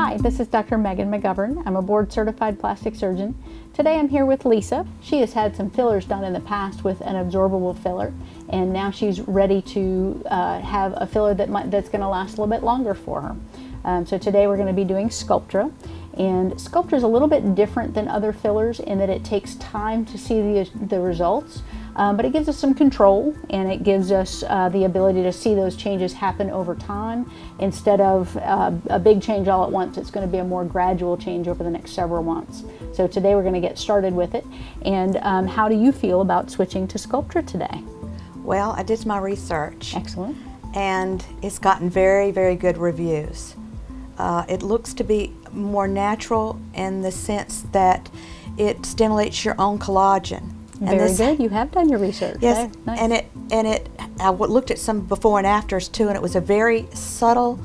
Hi, this is Dr. Meghan McGovern. I'm a board-certified plastic surgeon. Today I'm here with Lisa. She has had some fillers done in the past with an absorbable filler, and now she's ready to have a filler that's going to last a little bit longer for her. So today we're going to be doing Sculptra. And Sculptra is a little bit different than other fillers in that it takes time to see the results, but it gives us some control, and it gives us the ability to see those changes happen over time. Instead of a big change all at once, it's going to be a more gradual change over the next several months. So today we're going to get started with it. And how do you feel about switching to Sculptra today? Well, I did my research. Excellent. And it's gotten very, very good reviews. It looks to be more natural in the sense that it stimulates your own collagen. Very good. You have done your research. Yes, Okay, nice. I looked at some before and afters too, and it was a very subtle,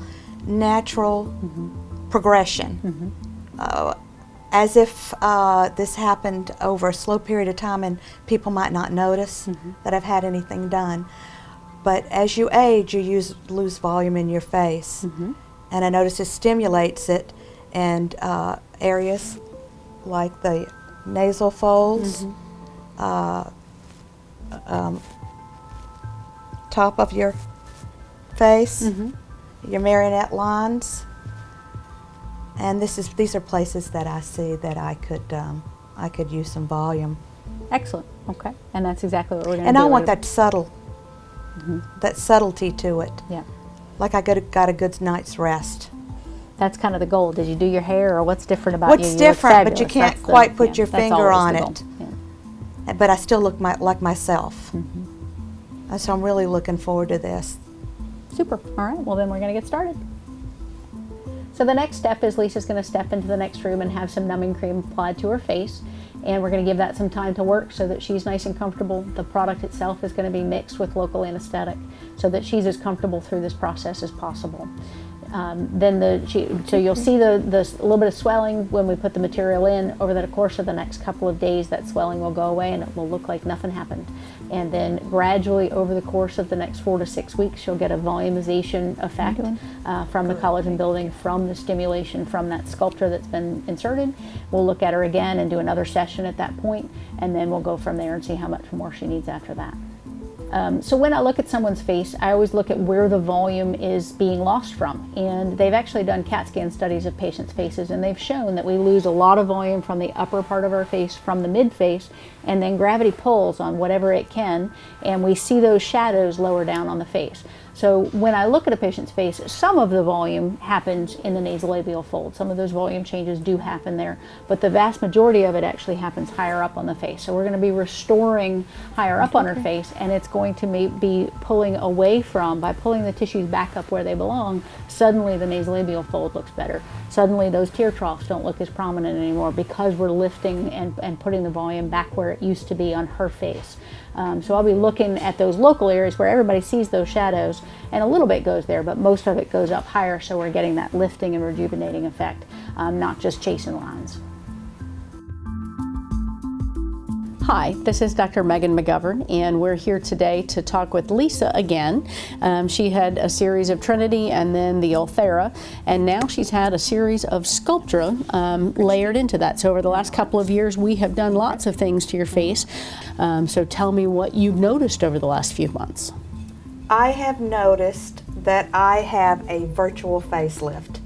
natural progression, as if this happened over a slow period of time, and people might not notice that I've had anything done. But as you age, you lose volume in your face. And I notice it stimulates it, and areas like the nasal folds, top of your face, your marionette lines, and these are places that I see that I could use some volume. Excellent. Okay, and that's exactly what we're going to do. And I want that that subtlety to it. Yeah. Like I got a good night's rest. That's kind of the goal. Did you do your hair, or what's different about you? What's different, but you can't quite put your that's finger always on the it. goal. Yeah. But I still look like myself. So I'm really looking forward to this. Super. All right. Well, then we're going to get started. So the next step is Lisa's going to step into the next room and have some numbing cream applied to her face. And we're going to give that some time to work so that she's nice and comfortable. The product itself is going to be mixed with local anesthetic so that she's as comfortable through this process as possible. So you'll see the little bit of swelling when we put the material in. Over the course of the next couple of days, that swelling will go away and it will look like nothing happened. And then gradually over the course of the next 4 to 6 weeks, you'll get a volumization effect from the collagen building, from the stimulation from that Sculptra that's been inserted. We'll look at her again and do another session at that point, and then we'll go from there and see how much more she needs after that. So when I look at someone's face, I always look at where the volume is being lost from. And they've actually done CAT scan studies of patients' faces, and they've shown that we lose a lot of volume from the upper part of our face, from the mid face, and then gravity pulls on whatever it can, and we see those shadows lower down on the face. So when I look at a patient's face, some of the volume happens in the nasolabial fold. Some of those volume changes do happen there, but the vast majority of it actually happens higher up on the face. So we're going to be restoring higher up on her face, and it's going to be pulling away from, by pulling the tissues back up where they belong, suddenly the nasolabial fold looks better. Suddenly those tear troughs don't look as prominent anymore because we're lifting and putting the volume back where it used to be on her face. So I'll be looking at those local areas where everybody sees those shadows, and a little bit goes there, but most of it goes up higher, so we're getting that lifting and rejuvenating effect, not just chasing lines. Hi, this is Dr. Meghan McGovern, and we're here today to talk with Lisa again. She had a series of Trinity and then the Ulthera, and now she's had a series of Sculptra layered into that. So over the last couple of years, we have done lots of things to your face. So tell me what you've noticed over the last few months. I have noticed that I have a virtual facelift.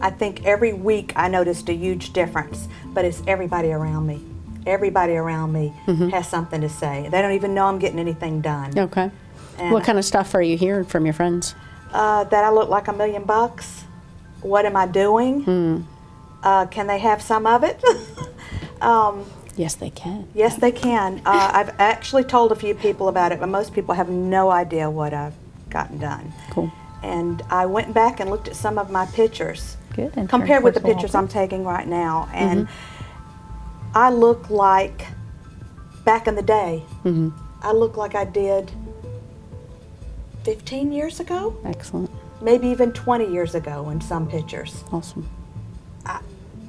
I think every week I noticed a huge difference, but it's everybody around me. Everybody around me has something to say. They don't even know I'm getting anything done. Okay. And what kind of stuff are you hearing from your friends? That I look like $1 million. What am I doing? Can they have some of it? Yes, they can. Yes, they can. I've actually told a few people about it, but most people have no idea what I've gotten done. Cool. And I went back and looked at some of my pictures. Good. And compared with the pictures I'm taking right now. And I look like back in the day. I look like I did 15 years ago. Excellent. Maybe even 20 years ago in some pictures. Awesome.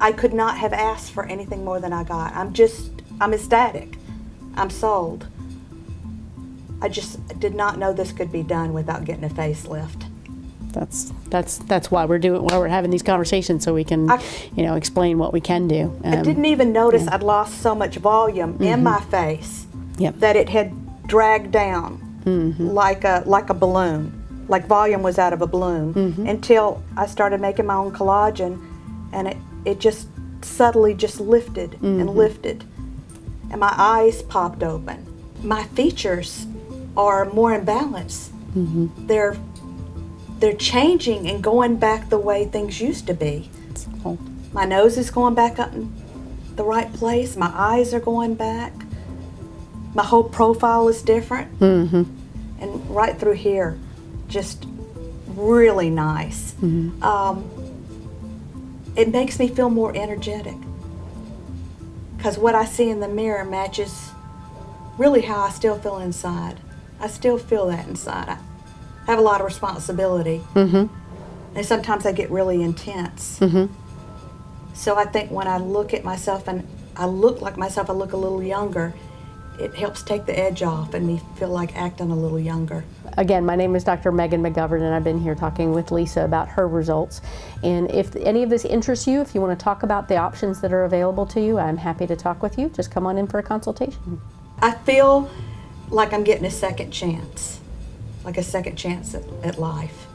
I could not have asked for anything more than I got. I'm ecstatic. I'm sold. I just did not know this could be done without getting a facelift. that's why we're having these conversations, so we can, explain what we can do. I didn't even notice I'd lost so much volume in my face that it had dragged down like a balloon, like volume was out of a balloon, until I started making my own collagen, and it just subtly just lifted and lifted, and my eyes popped open. My features are more in balance. They're changing and going back the way things used to be. Cool. My nose is going back up in the right place. My eyes are going back. My whole profile is different. And right through here, just really nice. It makes me feel more energetic, because what I see in the mirror matches really how I still feel inside. I still feel that inside. I have a lot of responsibility, and sometimes I get really intense. So I think when I look at myself and I look like myself, I look a little younger, it helps take the edge off and me feel like acting a little younger. Again, my name is Dr. Meghan McGovern, and I've been here talking with Lisa about her results. And if any of this interests you, if you want to talk about the options that are available to you, I'm happy to talk with you. Just come on in for a consultation. I feel like I'm getting a second chance, like a second chance at life.